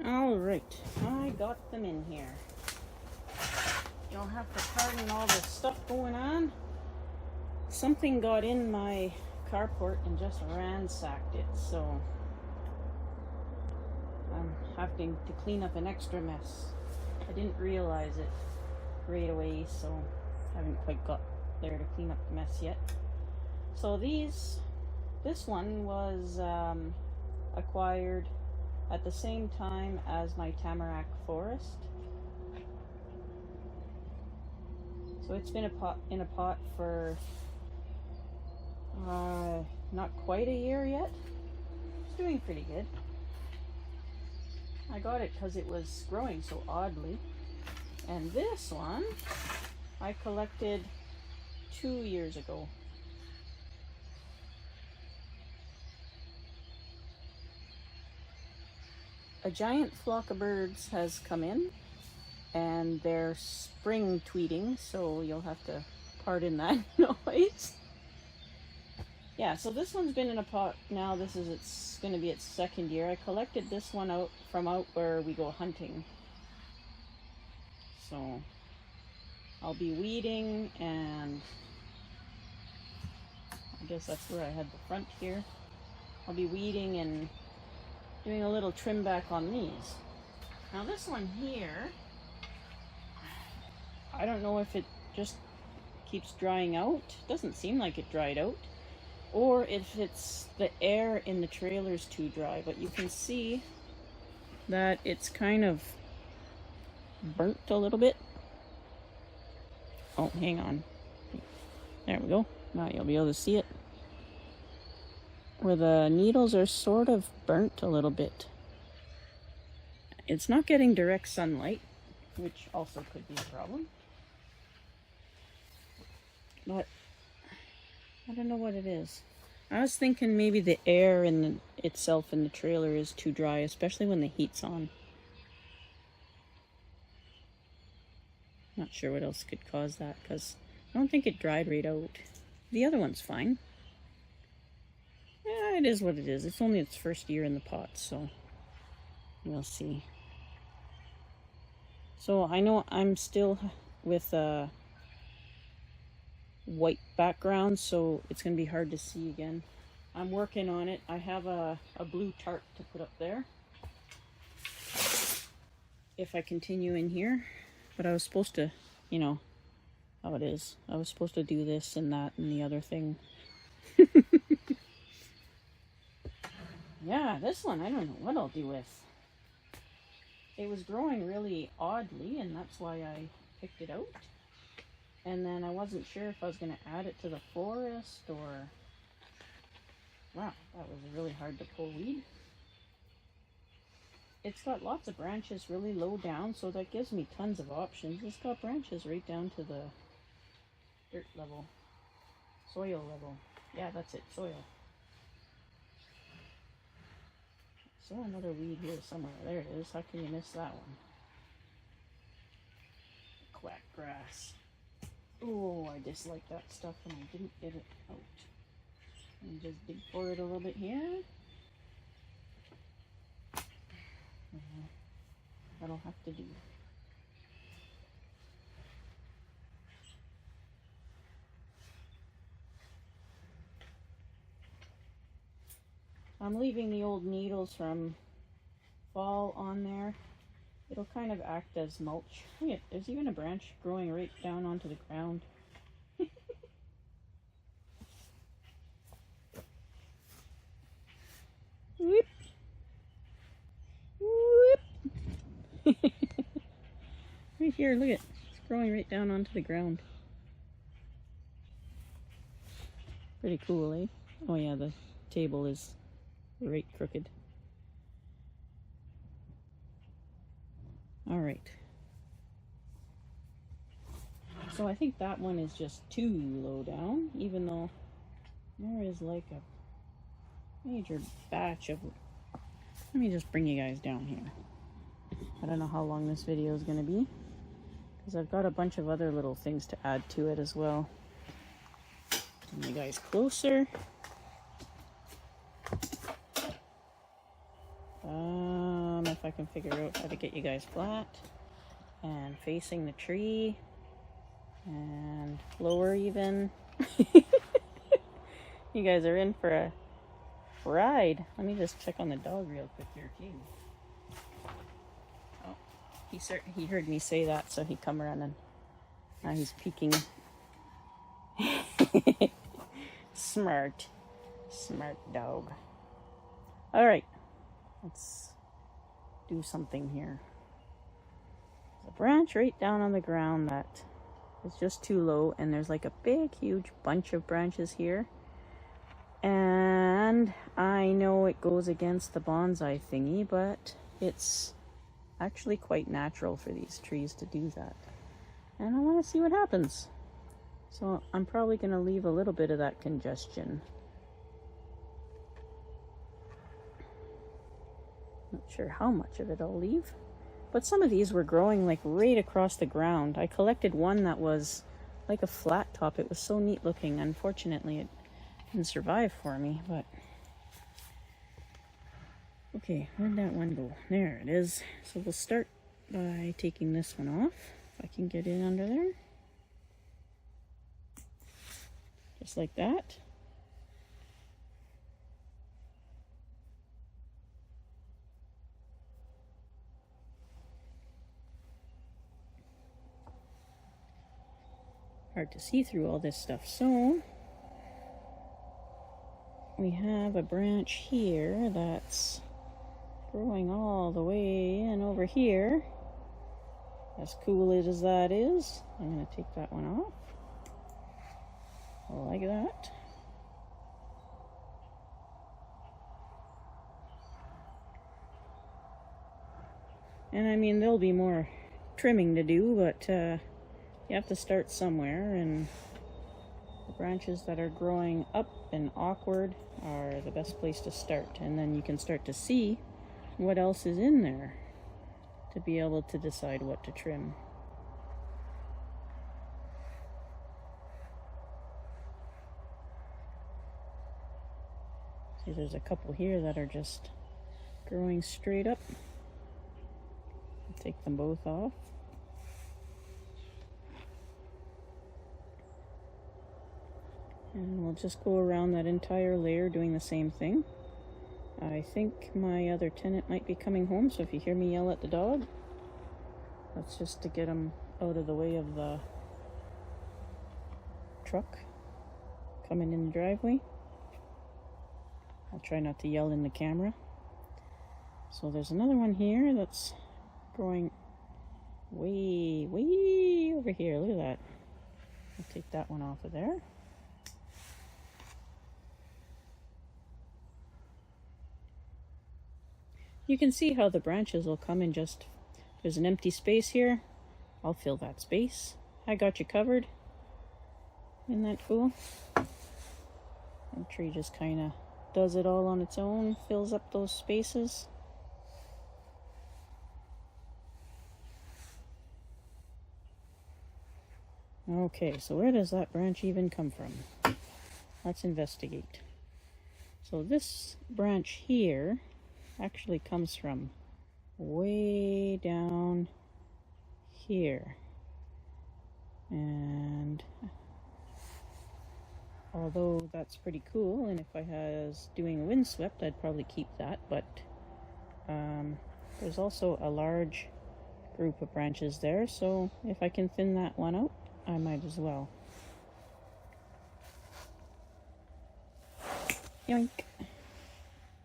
All right, I got them in here. You'll have to pardon all the stuff going on. Something got in my carport and just ransacked it, so I'm having to clean up an extra mess. I didn't realize it right away, so I haven't quite got there to clean up the mess yet. So this one was acquired at the same time as my tamarack forest. So it's been in a pot for not quite a year yet. It's doing pretty good. I got it because it was growing so oddly. And this one I collected 2 years ago. A giant flock of birds has come in, and they're spring tweeting, so you'll have to pardon that noise. Yeah, so this one's been in a pot now. It's going to be its second year. I collected this one out where we go hunting. So I'll be weeding, and I guess that's where I had the front here. I'll be weeding and doing a little trim back on these. Now this one here, I don't know if it just keeps drying out. It doesn't seem like it dried out. Or if it's the air in the trailer's too dry, but you can see that it's kind of burnt a little bit. Oh, hang on. There we go. Now you'll be able to see it. Where the needles are sort of burnt a little bit. It's not getting direct sunlight, which also could be a problem. But I don't know what it is. I was thinking maybe the air itself in the trailer is too dry, especially when the heat's on. Not sure what else could cause that, because I don't think it dried right out. The other one's fine. Yeah, it is what it is. It's only its first year in the pot, so we'll see. So I know I'm still with a white background, so it's going to be hard to see again. I'm working on it. I have a blue tarp to put up there if I continue in here. But I was supposed to, you know how it is. I was supposed to do this and that and the other thing. Yeah, this one, I don't know what I'll do with. It was growing really oddly, and that's why I picked it out. And then I wasn't sure if I was going to add it to the forest or... Wow, that was really hard to pull weed. It's got lots of branches really low down, so that gives me tons of options. It's got branches right down to the dirt level. Soil level. Yeah, that's it, soil. So another weed here somewhere. There it is. How can you miss that one? Quack grass. Oh, I dislike that stuff and I didn't get it out. Let me just dig for it a little bit here. That'll have to do. I'm leaving the old needles from fall on there. It'll kind of act as mulch. Look at, there's even a branch growing right down onto the ground. Whoop. Whoop. Right here, look at it. It's growing right down onto the ground. Pretty cool, eh? Oh yeah, the table is right crooked. All right. So I think that one is just too low down, even though there is like a major batch of... Let me just bring you guys down here. I don't know how long this video is going to be, because I've got a bunch of other little things to add to it as well. Bring you guys closer. know if I can figure out how to get you guys flat and facing the tree and lower even. You guys are in for a ride. Let me just check on the dog real quick here, too. Oh, he heard me say that, so he come running. Now he's peeking. Smart dog. All right, let's do something here. There's a branch right down on the ground that is just too low, and there's like a big, huge bunch of branches here. And I know it goes against the bonsai thingy, but it's actually quite natural for these trees to do that. And I want to see what happens. So I'm probably going to leave a little bit of that congestion. Not sure how much of it I'll leave. But some of these were growing like right across the ground. I collected one that was like a flat top. It was so neat looking. Unfortunately, it didn't survive for me, but okay, where'd that one go? There it is. So we'll start by taking this one off, if I can get in under there. Just like that. Hard to see through all this stuff. So we have a branch here that's growing all the way in over here. As cool as that is, I'm going to take that one off. Like that. And I mean, there'll be more trimming to do, but you have to start somewhere, and the branches that are growing up and awkward are the best place to start. And then you can start to see what else is in there to be able to decide what to trim. See, there's a couple here that are just growing straight up. I'll take them both off. And we'll just go around that entire layer doing the same thing. I think my other tenant might be coming home, so if you hear me yell at the dog, that's just to get him out of the way of the truck coming in the driveway. I'll try not to yell in the camera. So there's another one here that's growing way over here. Look at that. I'll take that one off of there. You can see how the branches will come in just, there's an empty space here. I'll fill that space. I got you covered. Isn't that cool? The tree just kind of does it all on its own, fills up those spaces. Okay, so where does that branch even come from? Let's investigate. So this branch here actually comes from way down here. And although that's pretty cool, and if I was doing windswept, I'd probably keep that, but there's also a large group of branches there, so if I can thin that one out, I might as well. Yoink!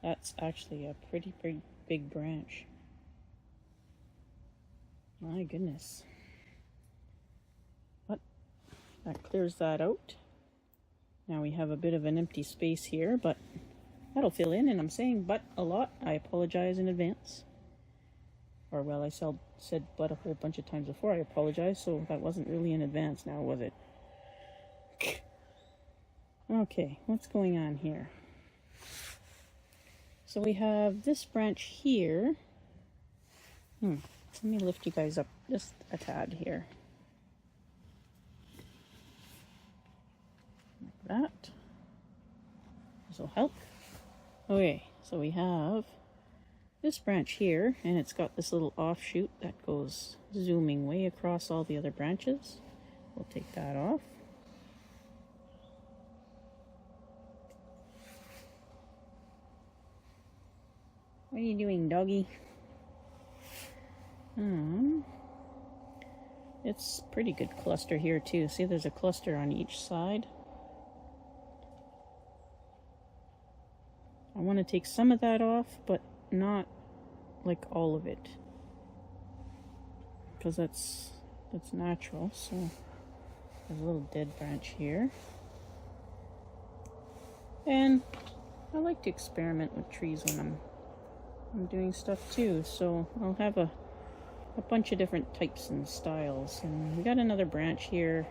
That's actually a pretty big branch. My goodness. But that clears that out. Now we have a bit of an empty space here, but that'll fill in, and I'm saying but a lot. I apologize in advance. Or well, I said but a whole bunch of times before. I apologize, so that wasn't really in advance now, was it? Okay, what's going on here? So we have this branch here. Let me lift you guys up just a tad here. Like that. This will help. Okay, so we have this branch here, and it's got this little offshoot that goes zooming way across all the other branches. We'll take that off. What are you doing, doggy? It's a pretty good cluster here too. See, there's a cluster on each side. I want to take some of that off, but not like all of it, because that's natural. So there's a little dead branch here, and I like to experiment with trees when I'm doing stuff too. So I'll have a bunch of different types and styles. And we got another branch here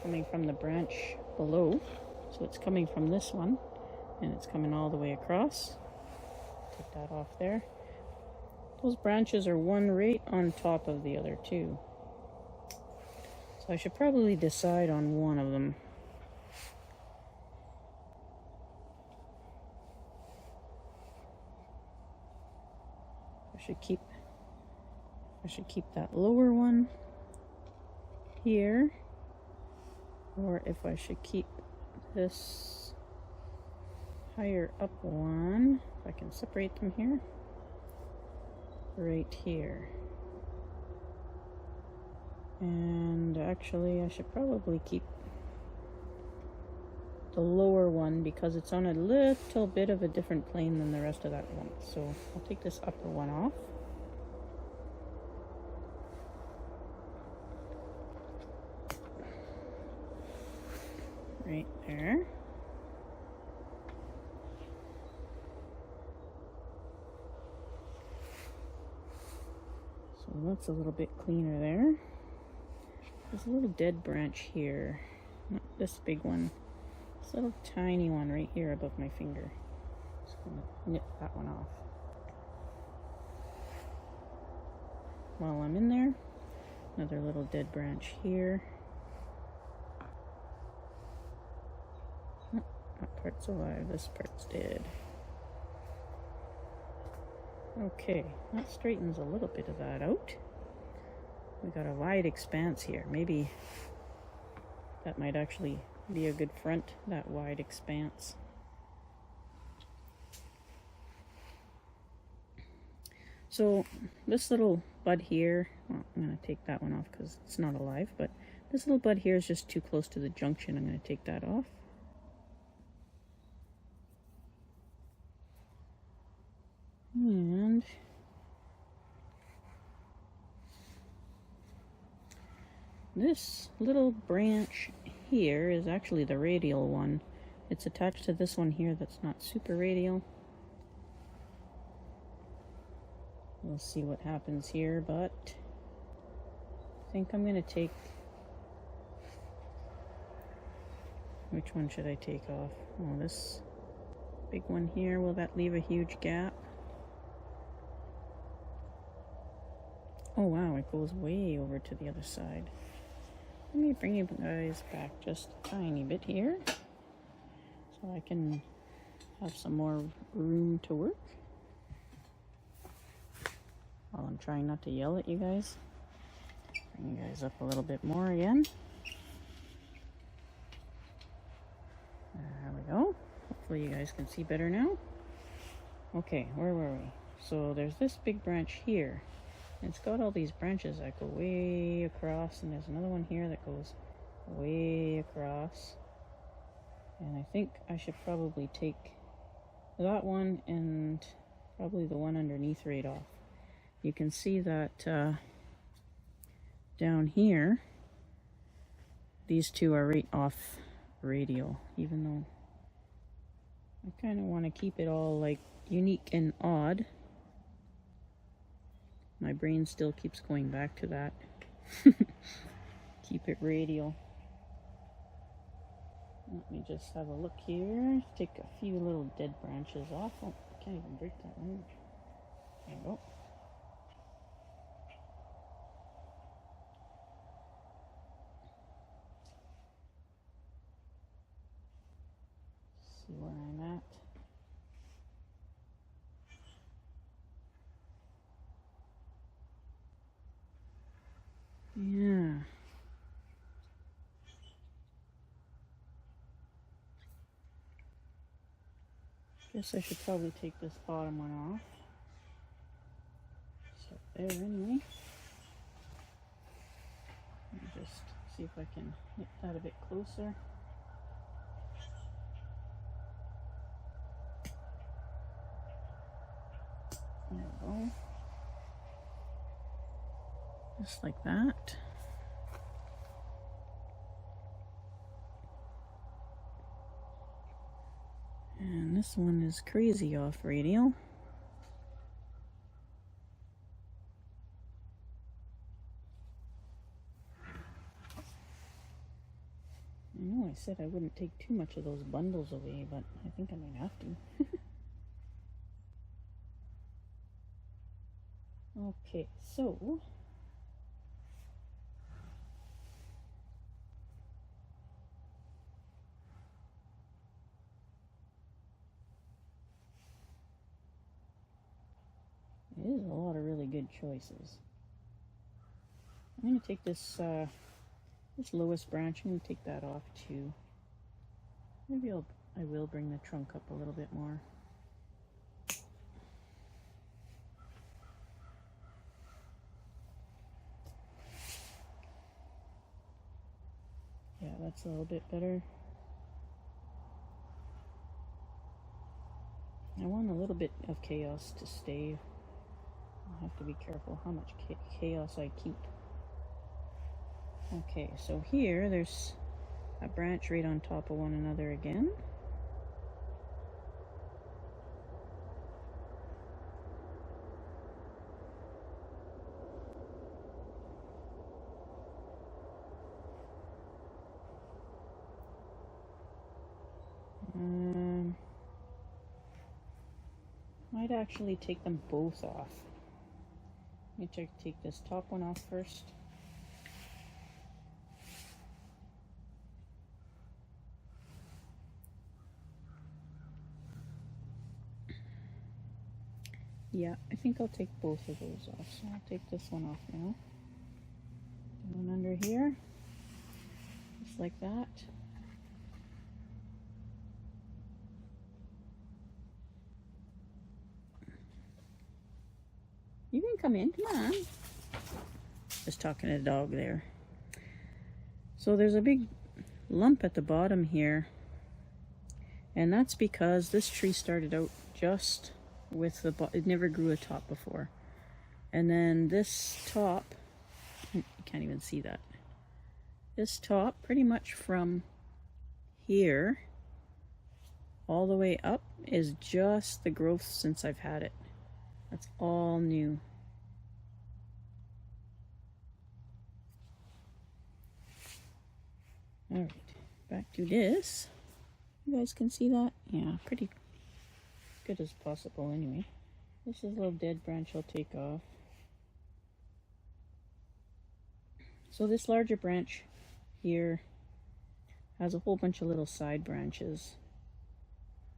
coming from the branch below, so it's coming from this one and it's coming all the way across. Take that off there. Those branches are one right on top of the other two, so I should probably decide on one of them. I should keep that lower one here, or if I should keep this higher up one, if I can separate them here, right here. And actually I should probably keep the lower one because it's on a little bit of a different plane than the rest of that one. So I'll take this upper one off. Right there. So that's a little bit cleaner there. There's a little dead branch here. Not this big one. This little tiny one right here above my finger. Just gonna nip that one off. While I'm in there, another little dead branch here. That part's alive, this part's dead. Okay, that straightens a little bit of that out. We got a wide expanse here. Maybe that might actually be a good front, that wide expanse. So this little bud here, well, I'm going to take that one off because it's not alive, but this little bud here is just too close to the junction. I'm going to take that off. And this little branch here is actually the radial one. It's attached to this one here that's not super radial. We'll see what happens here, but I think I'm going to take... Which one should I take off? Oh, this big one here. Will that leave a huge gap? Oh wow, it goes way over to the other side. Let me bring you guys back just a tiny bit here so I can have some more room to work. While I'm trying not to yell at you guys. Bring you guys up a little bit more again. There we go. Hopefully you guys can see better now. Okay, where were we? So there's this big branch here. It's got all these branches that go way across, and there's another one here that goes way across. And I think I should probably take that one and probably the one underneath right off. You can see that down here, these two are right off radial, even though I kind of want to keep it all like unique and odd. My brain still keeps going back to that. Keep it radial. Let me just have a look here. Take a few little dead branches off. Oh, I can't even break that one. There you go. See where I'm at. Guess I should probably take this bottom one off. So there anyway. Let me just see if I can get that a bit closer. There we go. Just like that. And this one is crazy off radial. I know I said I wouldn't take too much of those bundles away, but I think I might have to. Okay, so it is a lot of really good choices. I'm going to take this this lowest branch. I'm going to take that off too. Maybe I will bring the trunk up a little bit more. Yeah, that's a little bit better. I want a little bit of chaos to stay. I'll have to be careful how much chaos I keep. Okay, so here there's a branch right on top of one another again. Might actually take them both off. Let me take this top one off first. Yeah, I think I'll take both of those off. So I'll take this one off now. One under here, just like that. You can come in, come on. Just talking to the dog there. So there's a big lump at the bottom here, and that's because this tree started out just with the it never grew a top before, and then this top, you can't even see that, this top pretty much from here all the way up is just the growth since I've had it. That's all new. All right, back to this. You guys can see that? Yeah, pretty good as possible anyway. This is a little dead branch I'll take off. So this larger branch here has a whole bunch of little side branches,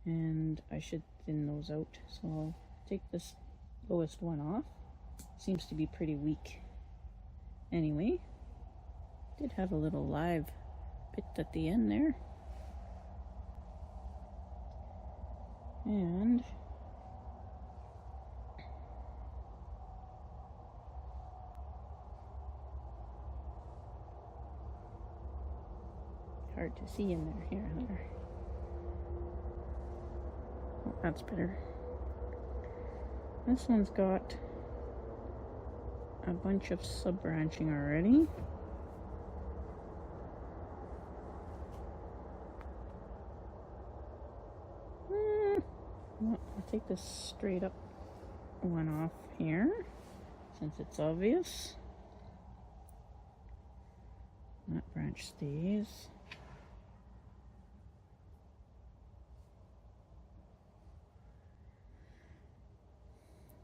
and I should thin those out. So I'll take this lowest one off. Seems to be pretty weak. Anyway, did have a little live bit at the end there. And hard to see in there. Here, there. Oh, that's better. This one's got a bunch of sub-branching already. Well, I'll take this straight up one off here, since it's obvious. That branch stays.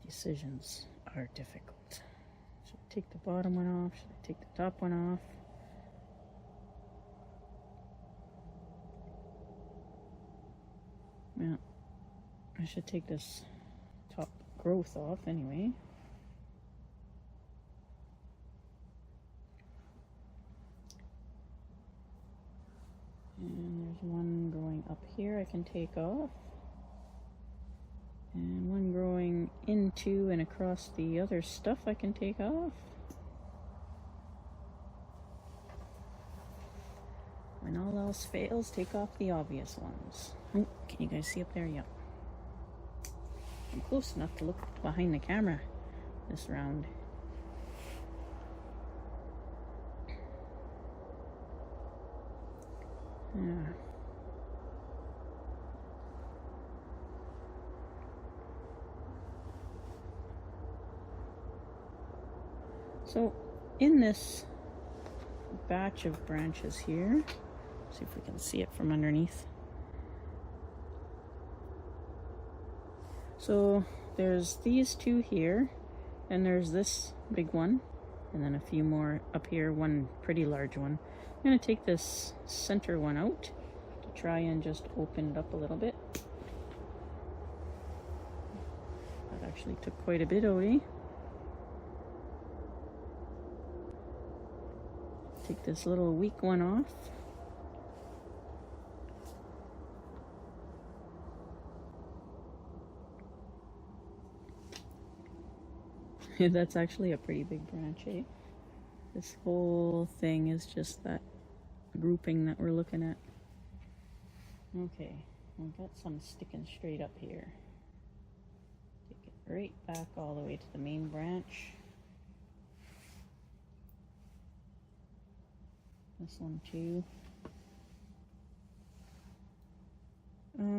Decisions are difficult. Should I take the bottom one off? Should I take the top one off? Well, I should take this top growth off anyway. And there's one growing up here I can take off. into and across the other stuff I can take off. When all else fails, take off the obvious ones. Oh, can you guys see up there? Yeah. I'm close enough to look behind the camera this round. Yeah. So in this batch of branches here, see if we can see it from underneath. So there's these two here, and there's this big one, and then a few more up here, one pretty large one. I'm going to take this center one out to try and just open it up a little bit. That actually took quite a bit out, eh? Take this little weak one off. That's actually a pretty big branch, eh? This whole thing is just that grouping that we're looking at. Okay, we've got some sticking straight up here. Take it right back all the way to the main branch. This one too.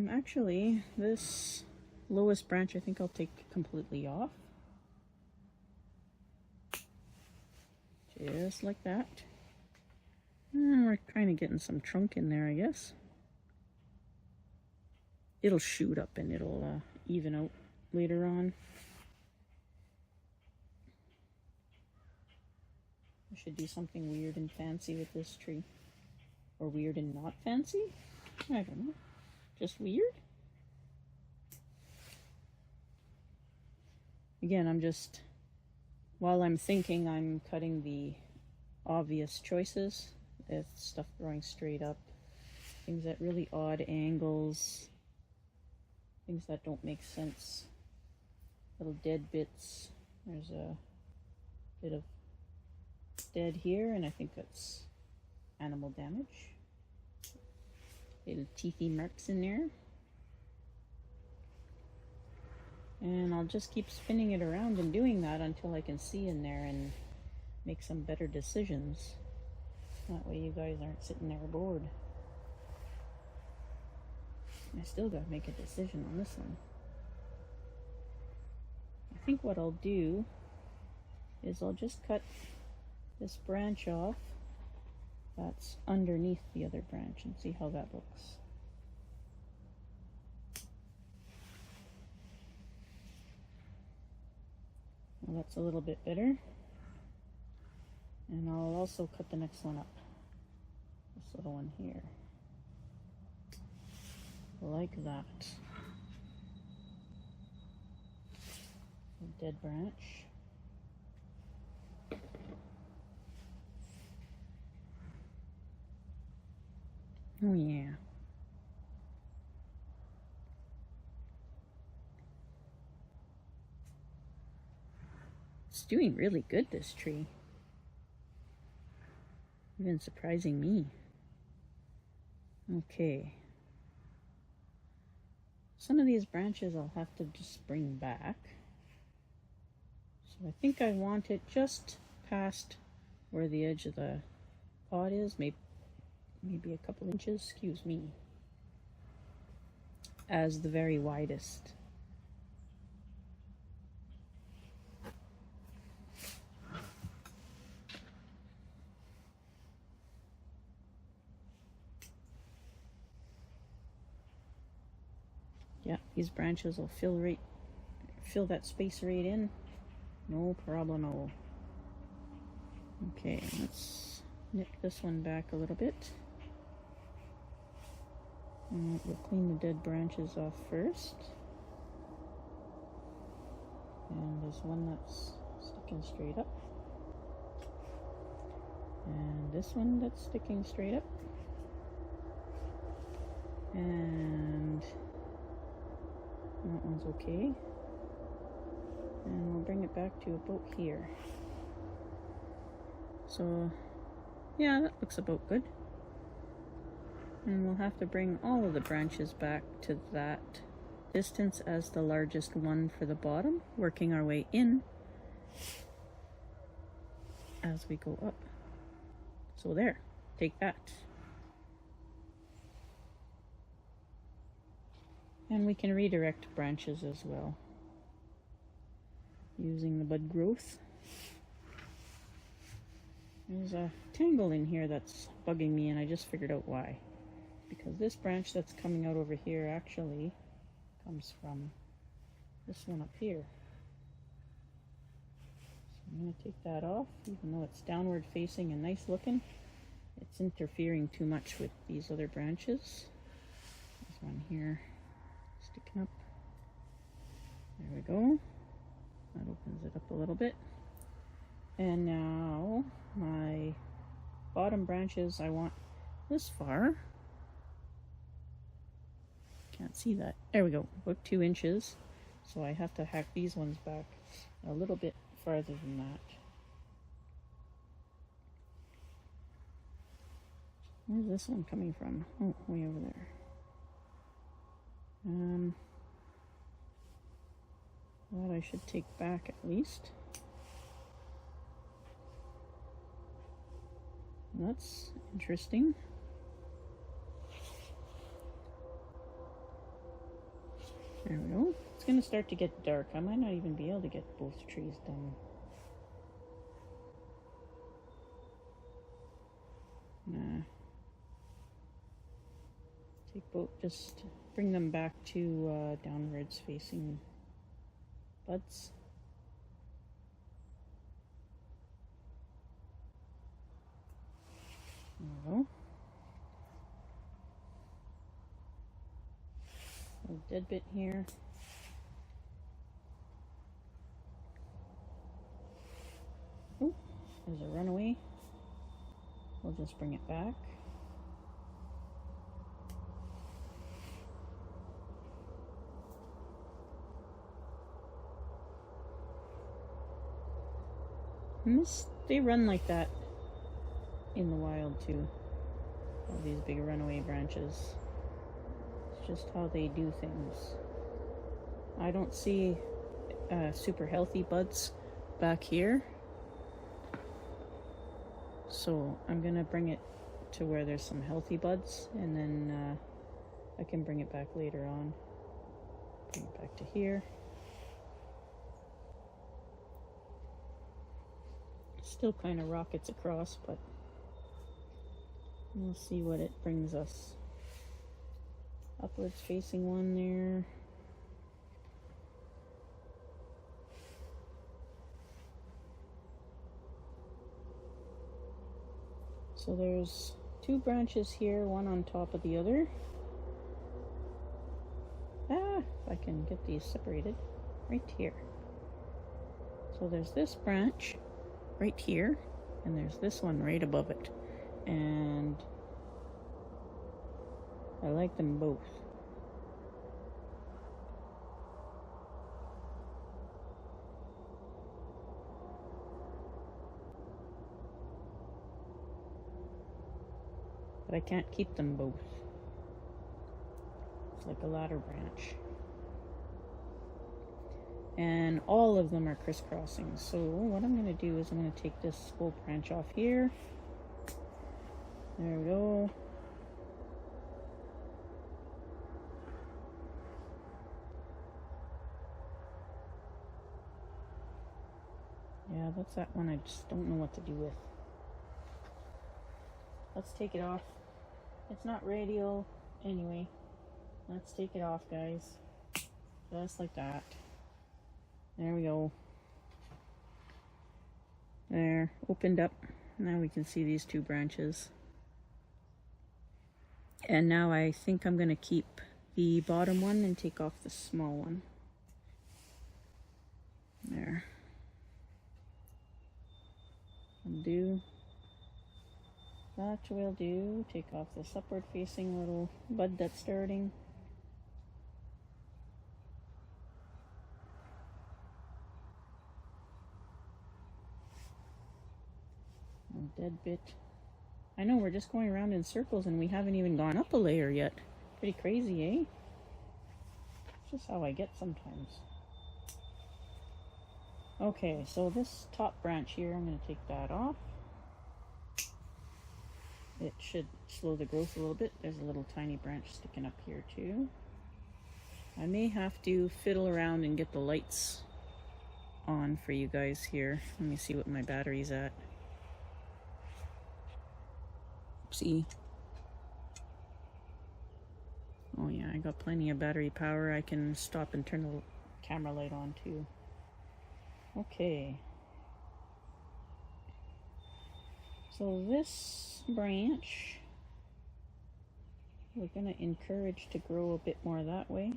Actually, this lowest branch I think I'll take completely off. Just like that. And we're kind of getting some trunk in there, I guess. It'll shoot up and it'll even out later on. I should do something weird and fancy with this tree. Or weird and not fancy? I don't know. Just weird? Again, while I'm thinking, I'm cutting the obvious choices. It's stuff growing straight up. Things at really odd angles. Things that don't make sense. Little dead bits. There's a bit of dead here, and I think that's animal damage. Little teethy marks in there. And I'll just keep spinning it around and doing that until I can see in there and make some better decisions. That way you guys aren't sitting there bored. I still gotta make a decision on this one. I think what I'll do is I'll just cut this branch off that's underneath the other branch and see how that looks. Well, that's a little bit better. And I'll also cut the next one up. This little one here. Like that. A dead branch. Oh yeah. It's doing really good, this tree. Even surprising me. Okay. Some of these branches I'll have to just bring back. So I think I want it just past where the edge of the pot is, maybe a couple inches, excuse me, as the very widest. Yeah, these branches will fill that space right in. No problemo. Okay, let's nip this one back a little bit. And we'll clean the dead branches off first. And there's one that's sticking straight up. And this one that's sticking straight up. And that one's okay. And we'll bring it back to about here. So yeah, that looks about good. And we'll have to bring all of the branches back to that distance as the largest one for the bottom, working our way in as we go up. So there, take that. And we can redirect branches as well using the bud growth. There's a tangle in here that's bugging me, and I just figured out why. Because this branch that's coming out over here actually comes from this one up here. So I'm going to take that off, even though it's downward facing and nice looking. It's interfering too much with these other branches. There's one here sticking up. There we go. That opens it up a little bit. And now my bottom branches, I want this far. Can't see that. There we go. About 2 inches. So I have to hack these ones back a little bit farther than that. Where's this one coming from? Oh, way over there. That I should take back at least. That's interesting. There we go. It's going to start to get dark. I might not even be able to get both trees done. Nah. Take both, just bring them back to downwards facing buds. There we go. A dead bit here. Oh, there's a runaway. We'll just bring it back. And they run like that in the wild too. All these big runaway branches. It's just how they do things. I don't see super healthy buds back here. So I'm gonna bring it to where there's some healthy buds, and then I can bring it back later on. Bring it back to here. Still kind of rockets across, but we'll see what it brings us. Upwards facing one there. So there's 2 branches here, one on top of the other. If I can get these separated, right here. So there's this branch right here, and there's this one right above it. And I like them both. But I can't keep them both. It's like a ladder branch. And all of them are crisscrossing. So what I'm going to do is I'm going to take this whole branch off here. There we go. Yeah, that's that one I just don't know what to do with. Let's take it off. It's not radial anyway. Let's take it off, guys. Just like that. There we go. There, opened up. Now we can see these 2 branches. And now I think I'm going to keep the bottom one and take off the small one. There. Undo. That will do. Take off this upward facing little bud that's starting. dead bit. I know we're just going around in circles and we haven't even gone up a layer yet. Pretty crazy, eh? It's just how I get sometimes. Okay, so this top branch here, I'm going to take that off. It should slow the growth a little bit. There's a little tiny branch sticking up here too. I may have to fiddle around and get the lights on for you guys here. Let me see what my battery's at. Oopsie. Oh yeah, I got plenty of battery power. I can stop and turn the camera light on too. Okay. So this branch, we're going to encourage to grow a bit more that way,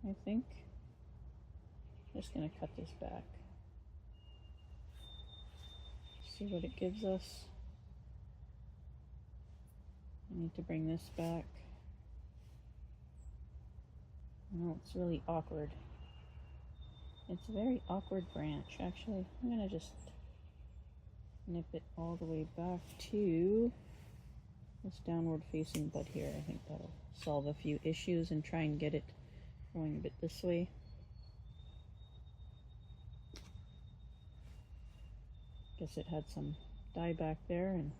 I think. Just going to cut this back. See what it gives us. I need to bring this back. No, it's really awkward. It's a very awkward branch, actually. I'm going to just nip it all the way back to this downward facing bud here. I think that'll solve a few issues and try and get it going a bit this way. Guess it had some dye back there, and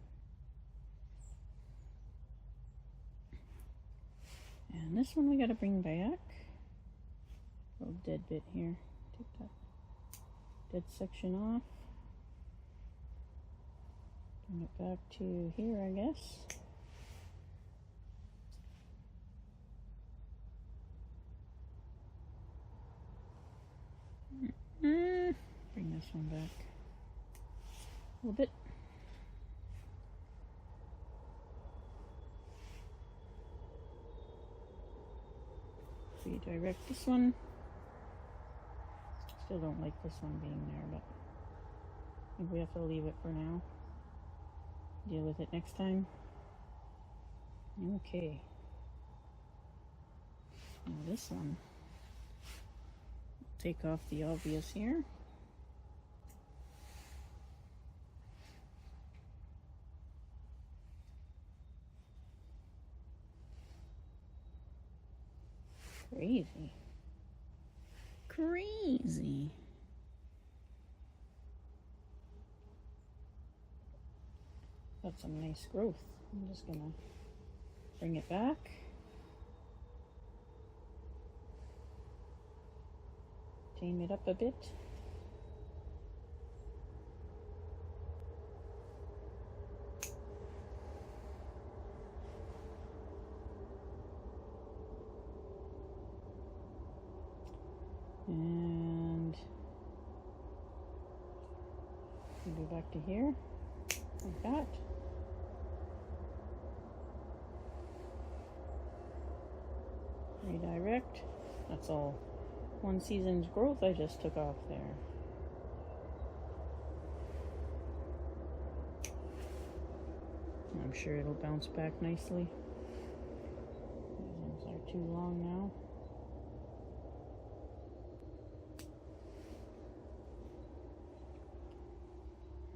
this one we got to bring back. Little dead bit here. Take that dead section off. Bring it back to here, I guess. Bring this one back a little bit. Redirect this one. Still don't like this one being there, but I think we have to leave it for now. Deal with it next time. Okay. Now this one. Take off the obvious here. Crazy. Crazy. Got some nice growth. I'm just gonna bring it back. Tame it up a bit. And go back to here, like that. Redirect. That's all. One season's growth I just took off there. I'm sure it'll bounce back nicely. These ones are too long now.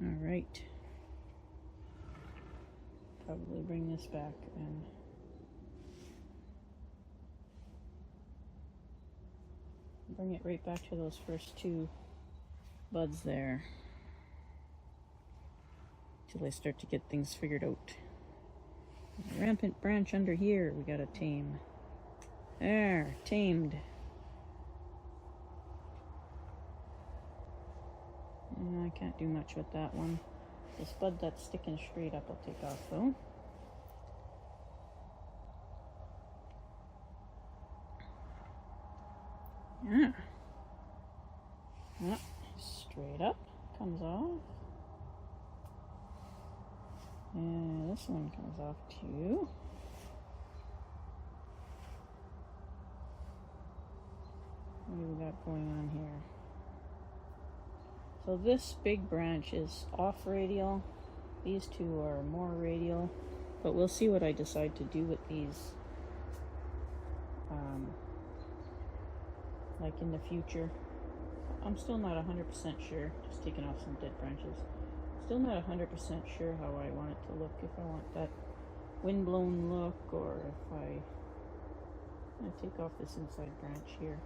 All right. Probably bring this back and bring it right back to those first two buds there. Till I start to get things figured out. There's a rampant branch under here we gotta tame. There, tamed. I can't do much with that one. This bud that's sticking straight up I'll take off though. Yeah. Straight up comes off. And this one comes off too. What do we got going on here? So this big branch is off radial. These two are more radial. But we'll see what I decide to do with these. Like in the future. I'm still not 100% sure. Just taking off some dead branches. Still not 100% sure how I want it to look. If I want that windblown look, or if I'm gonna take off this inside branch here,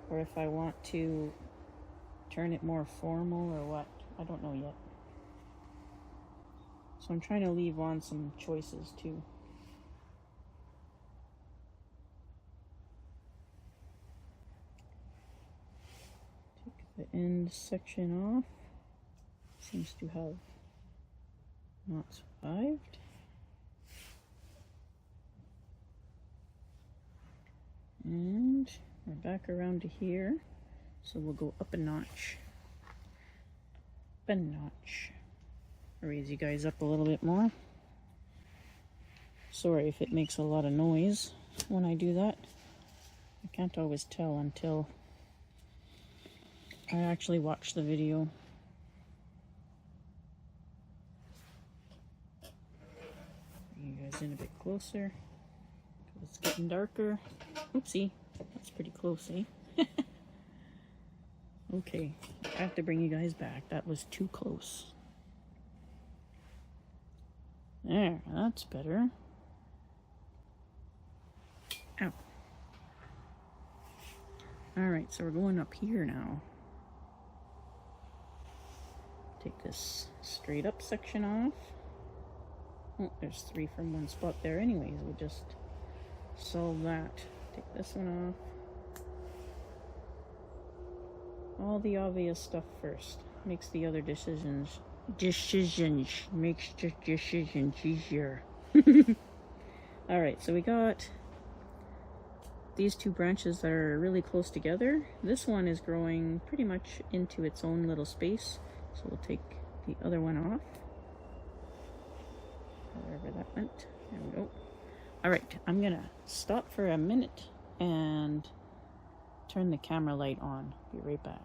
or if I want to turn it more formal or what. I don't know yet. So I'm trying to leave on some choices too. Take the end section off. Seems to have not survived. And we're back around to here. So we'll go up a notch. Up a notch. I'll raise you guys up a little bit more. Sorry if it makes a lot of noise when I do that. I can't always tell until I actually watch the video. Bring you guys in a bit closer. It's getting darker. Oopsie, that's pretty close, eh? Okay, I have to bring you guys back. That was too close. There, that's better. Ow. Alright, so we're going up here now. Take this straight up section off. Oh, there's 3 from one spot there anyways. We'll just solve that. Take this one off. All the obvious stuff first. Makes the other decisions makes the decisions easier. Alright, so we got these 2 branches that are really close together. This one is growing pretty much into its own little space. So we'll take the other one off. Wherever that went. There we go. Alright, I'm gonna stop for a minute and turn the camera light on. Be right back.